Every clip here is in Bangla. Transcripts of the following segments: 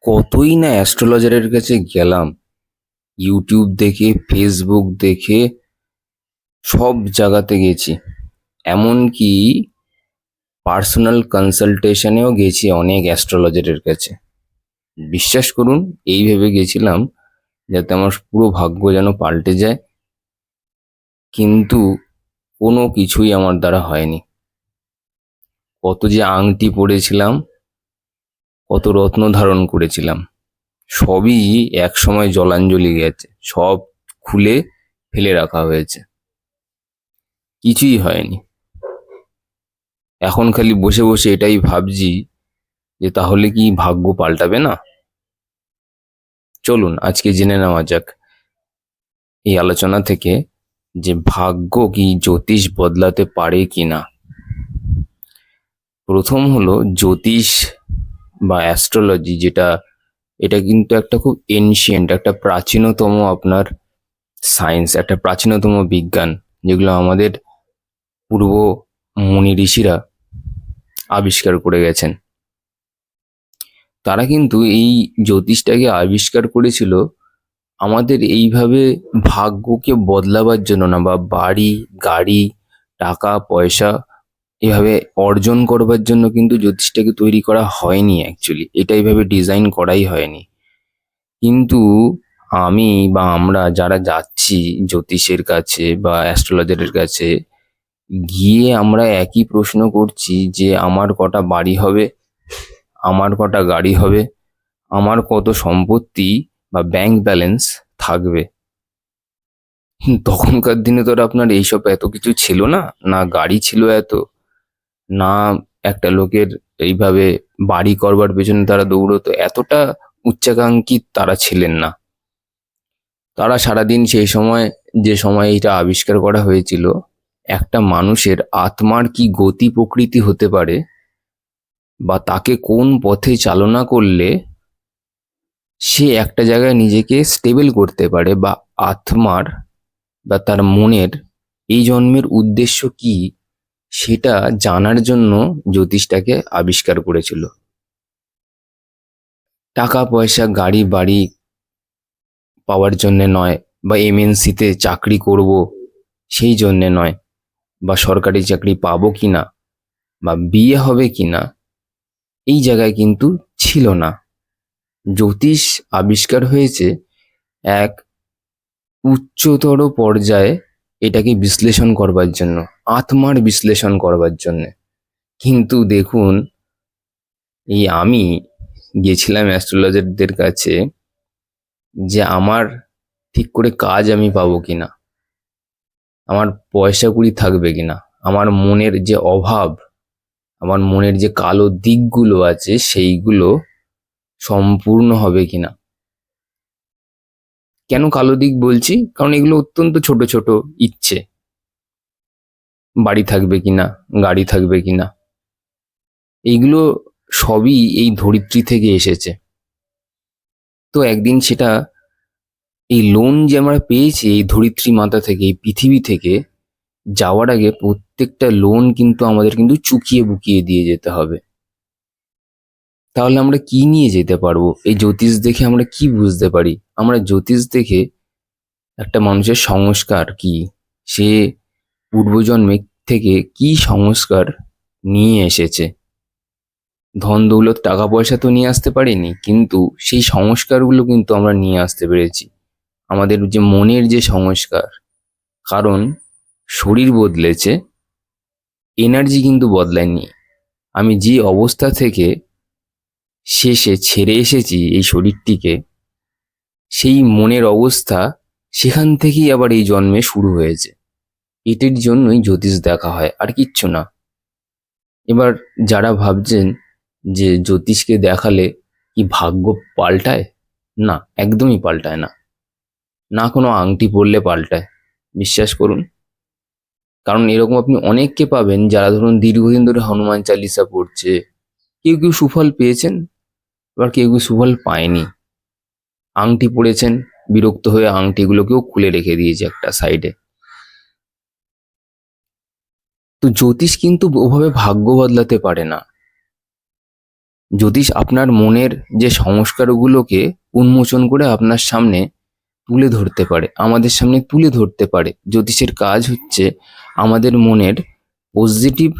কতই না অ্যাস্ট্রোলজারের কাছে গেলাম। ইউটিউব দেখে, ফেসবুক দেখে, সব জায়গাতে গেছি। এমনকি পার্সোনাল কনসালটেশনেও গেছি অনেক অ্যাস্ট্রোলজারের কাছে। বিশ্বাস করুন, এই ভেবে গেছিলাম যাতে আমার পুরো ভাগ্য যেন পাল্টে যায়, কিন্তু কোনো কিছুই আমার দ্বারা হয়নি। কত যে আংটি পরেছিলাম, কত রত্ন ধারণ করেছিলাম, সবই এক সময় জলাঞ্জলি গেছে। সব খুলে ফেলে রাখা হয়েছে, কিছুই হয়নি। এখন খালি বসে বসে এটাই ভাবছি যে তাহলে কি ভাগ্য পাল্টাবে না। চলুন আজকে জেনে নেওয়া যাক এই আলোচনা থেকে যে ভাগ্য কি জ্যোতিষ বদলাতে পারে কিনা। প্রথম হলো জ্যোতিষ বা অ্যাস্ট্রোলজি, এটা কিন্তু একটা খুব এনশিয়েন্ট, একটা প্রাচীনতম আপনার সায়েন্স, একটা প্রাচীনতম বিজ্ঞান, যেগুলো আমাদের পূর্ব মুনি ঋষিরা আবিষ্কার করে গেছেন। তারা কিন্তু এই জ্যোতিষটাকে আবিষ্কার করেছিল আমাদের এইভাবে ভাগ্যকে বদলাবার জন্য না, বা বাড়ি, গাড়ি, টাকা পয়সা এভাবে অর্জন করবার জন্য কিন্তু জ্যোতিষটাকে তৈরি করা হয়নি। অ্যাকচুয়ালি এটা এইভাবে ডিজাইন করাই হয়নি। কিন্তু আমি বা আমরা যারা যাচ্ছি জ্যোতিষের কাছে বা অ্যাস্ট্রোলজারের কাছে, গিয়ে আমরা একই প্রশ্ন করছি যে আমার কটা বাড়ি হবে, আমার কটা গাড়ি হবে, আমার কত সম্পত্তি বা ব্যাংক ব্যালেন্স থাকবে। তখনকার দিনে তো আর আপনার এইসব এত কিছু ছিল না, না গাড়ি ছিল এত, না একটা লোকের এইভাবে বাড়ি করবার পেছনে তারা দৌড়তো, এতটা উচ্চাকাঙ্ক্ষী তারা ছিলেন না। তারা সারাদিন সেই সময়, যে সময় এটা আবিষ্কার করা হয়েছিল, একটা মানুষের আত্মার কি গতি প্রকৃতি হতে পারে, বা তাকে কোন পথে চালনা করলে সে একটা জায়গায় নিজেকে স্টেবল করতে পারে, বা আত্মার বা তার মনের এই জন্মের উদ্দেশ্য কি, সেটা জানার জন্য জ্যোতিষটাকে আবিষ্কার করেছিল। টাকা পয়সা, গাড়ি বাড়ি পাওয়ার জন্যে নয়, বা এমএনসিতে চাকরি করব সেই জন্যে নয়, বা সরকারি চাকরি পাবো কিনা, বা বিয়ে হবে কিনা, এই জায়গায় কিন্তু ছিল না। জ্যোতিষ আবিষ্কার হয়েছে এক উচ্চতর পর্যায়ে, এটাকে বিশ্লেষণ করবার জন্য, আত্মার বিশ্লেষণ করবার জন্য। কিন্তু দেখুন, এই আমি গেছিলাম অ্যাস্ট্রোলজারদের কাছে যে আমার ঠিক করে কাজ আমি পাবো কিনা, আমার পয়সা কুড়ি থাকবে কিনা, আমার মনের যে অভাব, আমার মনের যে কালো দিকগুলো আছে সেইগুলো সম্পূর্ণ হবে কিনা। কেন কালো দিক বলছি? কারণ এগুলো অত্যন্ত ছোট ছোট ইচ্ছে। বাড়ি থাকবে কিনা, গাড়ি থাকবে কিনা, এইগুলো সবই এই ধরিত্রী থেকে এসেছে। তো একদিন সেটা, এই লোন যে আমরা পেয়েছি এই ধরিত্রী মাতা থেকে, এই পৃথিবী থেকে যাওয়ার আগে প্রত্যেকটা লোন কিন্তু আমাদের কিন্তু চুকিয়ে বুকিয়ে দিয়ে যেতে হবে। তাহলে আমরা কি নিয়ে যেতে পারবো? এই জ্যোতিষ দেখে আমরা কি বুঝতে পারি? আমরা জ্যোতিষ দেখে একটা মানুষের সংস্কার কি, সে পূর্বজন্মে থেকে কি সংস্কার নিয়ে এসেছে। ধন দৌলত টাকা পয়সা তো নিয়ে আসতে পারিনি, কিন্তু সেই সংস্কারগুলো কিন্তু আমরা নিয়ে আসতে পেরেছি। আমাদের যে মনের যে সংস্কার, কারণ শরীর বদলেছে, এনার্জি কিন্তু বদলায়নি। আমি যে অবস্থা থেকে শেষে ছেড়ে এসেছি এই শরীরটিকে, সেই মনের অবস্থা সেখান থেকেই আবার এই জন্মে শুরু হয়েছে। এটির জন্যই জ্যোতিষ দেখা হয়, আর কিচ্ছু না। এবার যারা ভাবছেন যে জ্যোতিষকে দেখালে কি ভাগ্য পাল্টায়, না, একদমই পাল্টায় না। না কোনো আংটি পরলে পাল্টায়, বিশ্বাস করুন। কারণ এরকম আপনি অনেককে পাবেন যারা ধরুন দীর্ঘদিন ধরে হনুমান চালিসা পড়ছে, কেউ কেউ সুফল পেয়েছেন, আবার কেউ কেউ সুফল পায়নি। আংটি পড়েছেন, বিরক্ত হয়ে আংটিগুলোকেও খুলে রেখে দিয়েছে একটা সাইডে। তো জ্যোতিষ কিন্তু ওভাবে ভাগ্য বদলাতে পারে না। জ্যোতিষ আপনার মনের যে সংস্কারগুলোকে উন্মোচন করে আপনার সামনে তুলে ধরতে পারে, আমাদের সামনে তুলে ধরতে পারে। জ্যোতিষের কাজ হচ্ছে আমাদের মনের পজিটিভ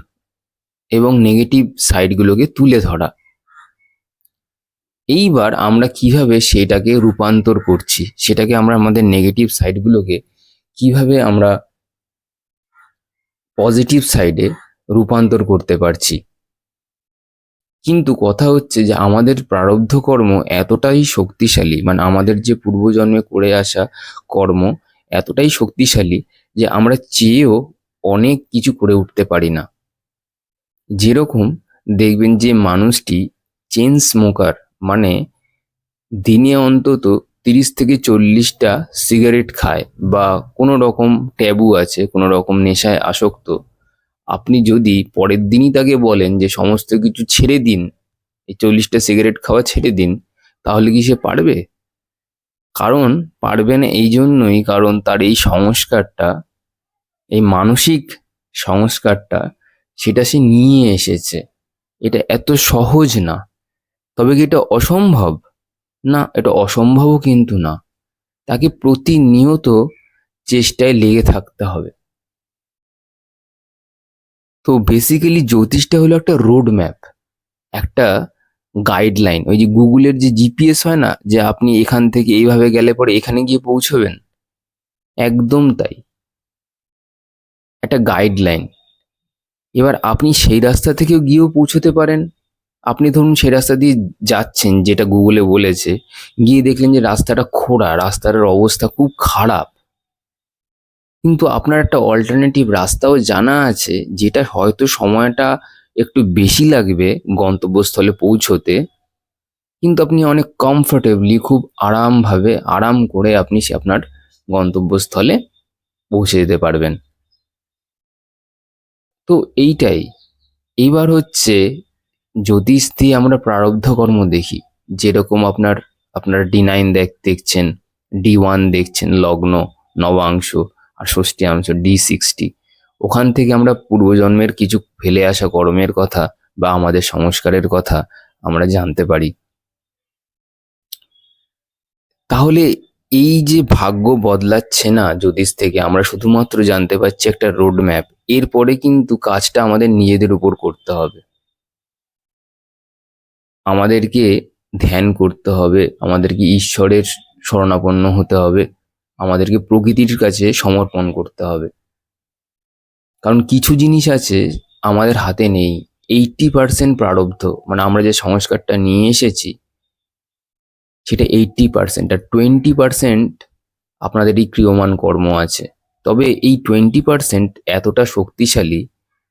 এবং নেগেটিভ সাইডগুলোকে তুলে ধরা। এইবার আমরা কিভাবে সেটাকে রূপান্তর করছি, সেটাকে আমরা আমাদের নেগেটিভ সাইডগুলোকে কিভাবে আমরা পজিটিভ সাইডে রূপান্তর করতে পারছি। কিন্তু কথা হচ্ছে যে আমাদের প্রারব্ধ কর্ম এতটাই শক্তিশালী, মানে আমাদের যে পূর্বজন্মে করে আসা কর্ম এতটাই শক্তিশালী যে আমরা চেয়েও অনেক কিছু করে উঠতে পারি না। যেরকম দেখবেন যে মানুষটি চেন স্মোকার, মানে দিনে অন্তত 30 থেকে 40টা সিগারেট খায় বা কোনো রকম ট্যাবু আছে, কোনো রকম নেশায় আসক্ত, আপনি যদি পরের দিনই তাকে বলেন যে সমস্ত কিছু ছেড়ে দিন, এই 40টা সিগারেট খাওয়া ছেড়ে দিন, তাহলে কি সে পারবে? কারণ পারবে না এই জন্যই, কারণ তার এই সংস্কারটা, এই মানসিক সংস্কারটা, সেটা সে নিয়ে এসেছে। এটা এত সহজ না। তবে কি এটা অসম্ভব? না, এটা অসম্ভবও কিন্তু না। তাকে প্রতিনিয়ত চেষ্টায় লেগে থাকতে হবে। তো বেসিক্যালি জ্যোতিষটা হলো একটা রোড ম্যাপ, একটা গাইডলাইন। ওই যে গুগলের যে জিপিএস হয় না, যে আপনি এখান থেকে এইভাবে গেলে পরে এখানে গিয়ে পৌঁছবেন, একদম তাই, একটা গাইডলাইন। এবার আপনি সেই রাস্তা থেকেও গিয়েও পৌঁছতে পারেন। আপনি ধরুন সেই রাস্তা দিয়ে যাচ্ছেন যেটা গুগলে বলেছে, গিয়ে দেখলেন যে রাস্তাটা খোঁড়া, রাস্তার অবস্থা খুব খারাপ, কিন্তু আপনার একটা অল্টারনেটিভ রাস্তাও জানা আছে, যেটা হয়তো সময়টা একটু বেশি লাগবে গন্তব্যস্থলে পৌঁছতে, কিন্তু আপনি অনেক কমফোর্টেবলি, খুব আরামভাবে, আরাম করে আপনি আপনার গন্তব্যস্থলে পৌঁছে যেতে পারবেন। তো এইটাই। এইবার হচ্ছে জ্যোতিষ দিয়ে আমরা প্রারব্ধ কর্ম দেখি। যেরকম আপনার আপনার D9 দেখছেন, D1 দেখছেন, লগ্ন, নবাংশ আর ষষ্ঠীয়াংশ D60। ওখান থেকে আমরা পূর্বজন্মের কিছু ফেলে আসা কর্মের কথা বা আমাদের সংস্কারের কথা আমরা জানতে পারি। তাহলে এই যে ভাগ্য বদলাচ্ছে না জ্যোতিষ থেকে, আমরা শুধুমাত্র জানতে পারছি একটা রোড ম্যাপ। এরপরে কিন্তু কাজটা আমাদের নিজেদের উপর করতে হবে। আমাদেরকে ধ্যান করতে হবে, আমাদেরকে ঈশ্বরের শরণাপন্ন হতে হবে, আমাদেরকে প্রকৃতির কাছে সমর্পণ করতে হবে। কারণ কিছু জিনিস আছে আমাদের হাতে নেই। 80% প্রারব্ধ, মানে আমরা যে সংস্কারটা নিয়ে এসেছি সেটা 80%, আর 20% আপনাদের এই ক্রিয়মান কর্ম আছে। তবে এই 20% এতটা শক্তিশালী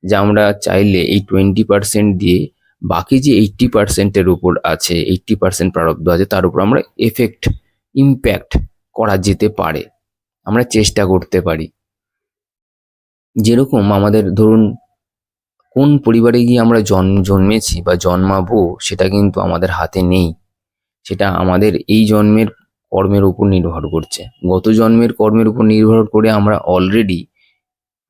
যে আমরা চাইলে এই 20% দিয়ে বাকি যে 80%-এর উপর আছে, 80% প্রারব্ধ আছে, তার উপর আমরা ইম্প্যাক্ট করা যেতে পারে, আমরা চেষ্টা করতে পারি। যেরকম আমাদের ধরুন কোন পরিবারে গিয়ে আমরা জন্মেছি বা জন্মাবো সেটা কিন্তু আমাদের হাতে নেই। সেটা আমাদের এই জন্মের কর্মের উপর নির্ভর করছে। গত জন্মের কর্মের উপর নির্ভর করে আমরা অলরেডি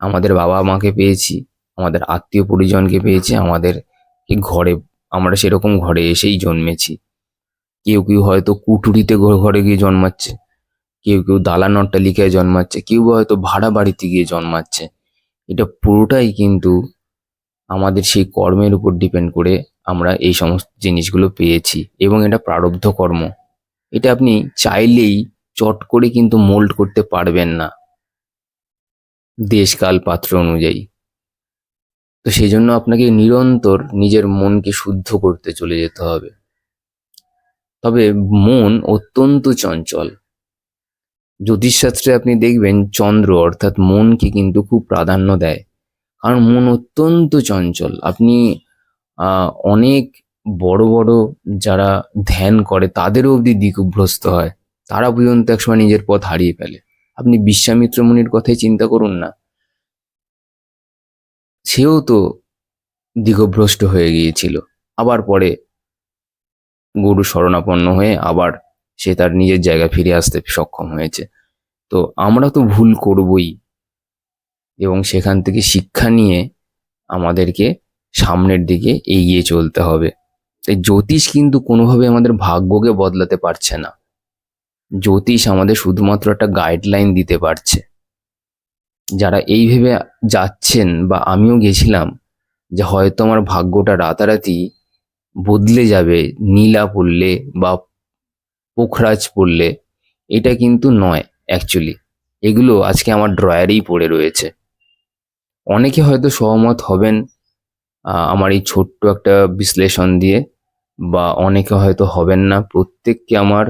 আমাদের বাবা মাকে পেয়েছি, আমাদের আত্মীয় পরিজনকে পেয়েছি, আমাদের ঘরে, আমরা সেরকম ঘরে এসেই জন্মেছি। কেউ কেউ হয়তো কুঠুরিতে ঘরে গিয়ে জন্মাচ্ছে, কেউ কেউ দালান অট্টালিকায় জন্মাচ্ছে, কেউ হয়তো ভাড়া বাড়িতে গিয়ে জন্মাচ্ছে। এটা পুরোটাই কিন্তু আমাদের সেই কর্মের উপর ডিপেন্ড করে আমরা এই সমস্ত জিনিসগুলো পেয়েছি, এবং এটা প্রারব্ধ কর্ম। এটা আপনি চাইলেই চট করে কিন্তু মোল্ড করতে পারবেন না দেশ কাল পাত্র অনুযায়ী। তো সেই জন্য আপনাকে নিরন্তর নিজের মনকে শুদ্ধ করতে চলে যেতে হবে। তবে মন অত্যন্ত চঞ্চল। জ্যোতিষশাস্ত্রে আপনি দেখবেন চন্দ্র অর্থাৎ মনকে কিন্তু খুব প্রাধান্য দেয়, কারণ মন অত্যন্ত চঞ্চল। আপনি অনেক বড় বড় যারা ধ্যান করে তাদেরও অবধি দিকভ্রষ্ট হয়, তারা পর্যন্ত একসময় নিজের পথ হারিয়ে ফেলে। আপনি বিশ্বামিত্র মুনির কথাই চিন্তা করুন না, সেও তো দিকভ্রষ্ট হয়ে গিয়েছিল, আবার পরে গুরু শরণাপন্ন হয়ে আবার সে তার নিজের জায়গায় ফিরে আসতে সক্ষম হয়েছে। তো আমরা তো ভুল করবই, এবং সেখান থেকে শিক্ষা নিয়ে আমাদেরকে সামনের দিকে এগিয়ে চলতে হবে। তাই জ্যোতিষ কিন্তু কোনোভাবে আমাদের ভাগ্যকে বদলাতে পারছে না। জ্যোতিষ আমাদের শুধুমাত্র একটা গাইডলাইন দিতে পারছে। যারা এই ভেবে যাচ্ছেন বা আমিও গেছিলাম যে হয়তো আমার ভাগ্যটা রাতারাতি বদলে যাবে নীলা পড়লে বা পোখরাজ পড়লে, এটা কিন্তু নয় অ্যাকচুয়ালি। এগুলো আজকে আমার ড্রয়ারেই পড়ে রয়েছে। অনেকে হয়তো সহমত হবেন আমার এই ছোট্ট একটা বিশ্লেষণ দিয়ে, বা অনেকে হয়তো হবেন না। প্রত্যেককে আমার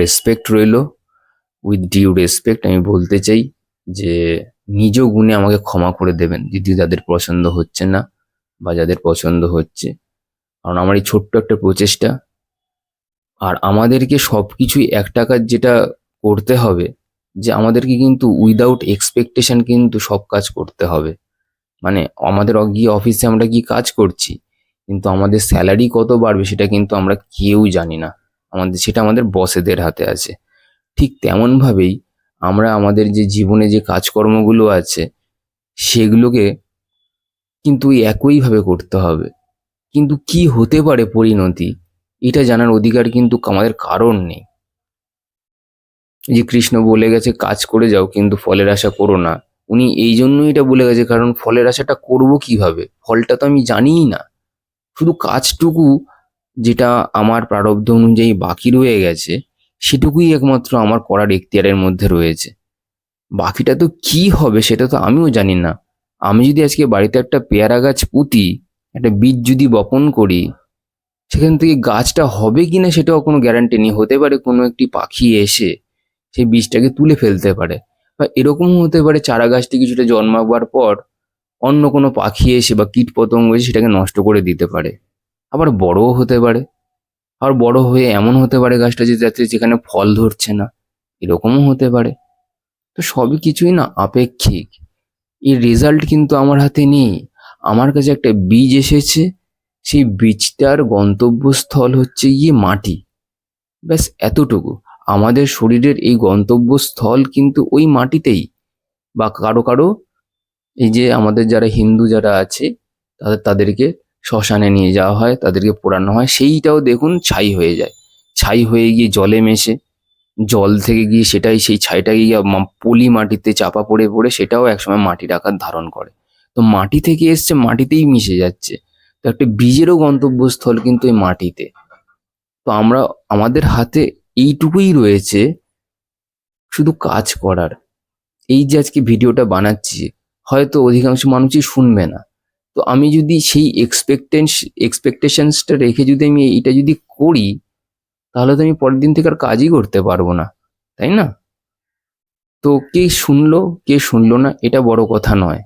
রেসপেক্ট রইল। উইথ ডিউ রেসপেক্ট আমি বলতে চাই যে নিজ গুণে আমাকে ক্ষমা করে দেবেন যদি যাদের পছন্দ হচ্ছে না বা যাদের পছন্দ হচ্ছে। কারণ আমার এই ছোট্ট একটা প্রচেষ্টা, আর আমাদেরকে সব কিছুই এক টাকার যেটা করতে হবে, যে আমাদেরকে কিন্তু উইদাউট এক্সপেকটেশন কিন্তু সব কাজ করতে হবে। মানে আমাদের গিয়ে অফিসে আমরা কি কাজ করছি, কিন্তু আমাদের স্যালারি কত বাড়বে সেটা কিন্তু আমরা কেউ জানি না। সেটা আমাদের বসেদের হাতে আছে। ঠিক তেমনভাবেই আমরা আমাদের যে জীবনে যে কাজকর্মগুলো আছে সেগুলোকে কিন্তু ওই একইভাবে করতে হবে। কিন্তু কি হতে পারে পরিণতি, এটা জানার অধিকার কিন্তু আমাদের কারণ নেই। যে কৃষ্ণ বলে গেছে কাজ করে যাও কিন্তু ফলের আশা করো না, উনি এই জন্যই এটা বলে গেছে কারণ ফলের আশাটা করবো কিভাবে, ফলটা তো আমি জানিই না। শুধু কাজটুকু যেটা আমার প্রারব্ধ অনুযায়ী বাকি রয়ে গেছে সেটুকুই একমাত্র আমার করার এখতিয়ারের মধ্যে রয়েছে। বাকিটা তো কি হবে সেটা তো আমিও জানি না। আমি যদি আজকে বাড়িতে একটা পেয়ারা গাছ পুঁতি, একটা বীজ যদি বপন করি, সেখান থেকে গাছটা হবে কিনা সেটাও কোনো গ্যারান্টি নেই। হতে পারে কোনো একটি পাখি এসে সেই বীজটাকে তুলে ফেলতে পারে, বা এরকমও হতে পারে চারা গাছটি কিছুটা জন্মাবার পর অন্য কোনো পাখি এসে বা কীট পতঙ্গ এসে সেটাকে নষ্ট করে দিতে পারে। আবার বড়ও হতে পারে, আর বড় হয়ে এমন হতে পারে গাছটা যে যাতে যেখানে ফল ধরছে না, এরকমও হতে পারে। তো সবই কিছুই না আপেক্ষিক। এর রেজাল্ট কিন্তু আমার হাতে নেই। আমার কাছে একটা বীজ এসেছে, সেই বীজটার গন্তব্যস্থল হচ্ছে গিয়ে মাটি। ব্যাস এতটুকু। আমাদের শরীরের এই গন্তব্যস্থল কিন্তু ওই মাটিতেই। বা কারো কারো এই যে আমাদের যারা হিন্দু যারা আছে তাদেরকে শ্মশানে নিয়ে যাওয়া হয়, তাদেরকে পোড়ানো হয়, সেইটাও দেখুন ছাই হয়ে যায়। ছাই হয়ে গিয়ে জলে মেশে, জল থেকে গিয়ে সেটাই সেই ছাইটা গিয়ে পলি মাটিতে চাপা পড়ে পড়ে সেটাও একসময় মাটির আকার ধারণ করে। তো মাটি থেকে এসছে, মাটিতেই মিশে যাচ্ছে। তো একটা বীজেরও গন্তব্যস্থল কিন্তু এই মাটিতে। তো আমাদের হাতে এইটুকুই রয়েছে, শুধু কাজ করার। এই যে আজকে ভিডিওটা বানাচ্ছি, হয়তো অধিকাংশ মানুষই শুনবে না। তো আমি যদি সেই এক্সপেকটেশনসটা রেখে যদি আমি এইটা যদি করি, তাহলে তো আমি পরের দিন থেকে আর কাজই করতে পারবো না, তাই না? তো কে শুনলো কে শুনলো না এটা বড় কথা নয়।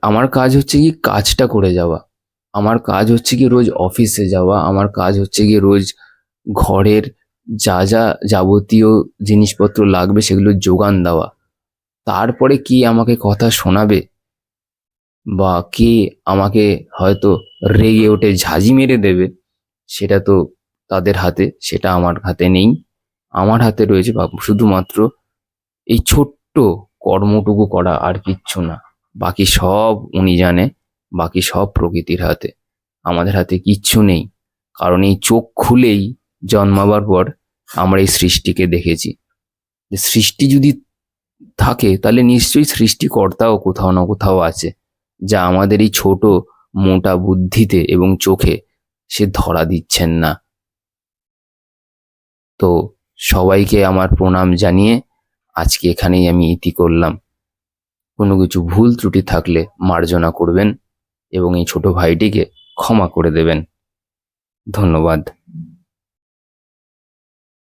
আমার কাজ হচ্ছে কি কাজটা করে যাওয়া। আমার কাজ হচ্ছে কি রোজ অফিসে যাওয়া। আমার কাজ হচ্ছে গিয়ে রোজ ঘরের যা যা যাবতীয় জিনিসপত্র লাগবে সেগুলো যোগান দেওয়া। তারপরে কি আমাকে কথা শোনাবে বা কে আমাকে হয়তো রেগে ওঠে ঝাঁঝি মেরে দেবে, সেটা তো তাদের হাতে, সেটা আমার হাতে নেই। আমার হাতে রয়েছে শুধুমাত্র এই ছোট্ট কর্মটুকু করা, আর কিচ্ছু না। বাকি সব উনি জানে, বাকি সব প্রকৃতির হাতে। আমাদের হাতে কিচ্ছু নেই। কারণ এই চোখ খুলেই জন্মাবার পর আমরা এই সৃষ্টিকে দেখেছি। যে সৃষ্টি যদি থাকে তাহলে নিশ্চয়ই সৃষ্টিকর্তাও কোথাও না কোথাও আছে, যা আমাদের এই ছোট মোটা বুদ্ধিতে এবং চোখে সে ধরা দিচ্ছেন না। তো সবাইকে আমার প্রণাম জানিয়ে আজকে এখানেই আমি ইতি করলাম। কোনো কিছু ভুল ত্রুটি থাকলে মার্জনা করবেন এবং এই ছোট ভাইটিকে ক্ষমা করে দেবেন। ধন্যবাদ।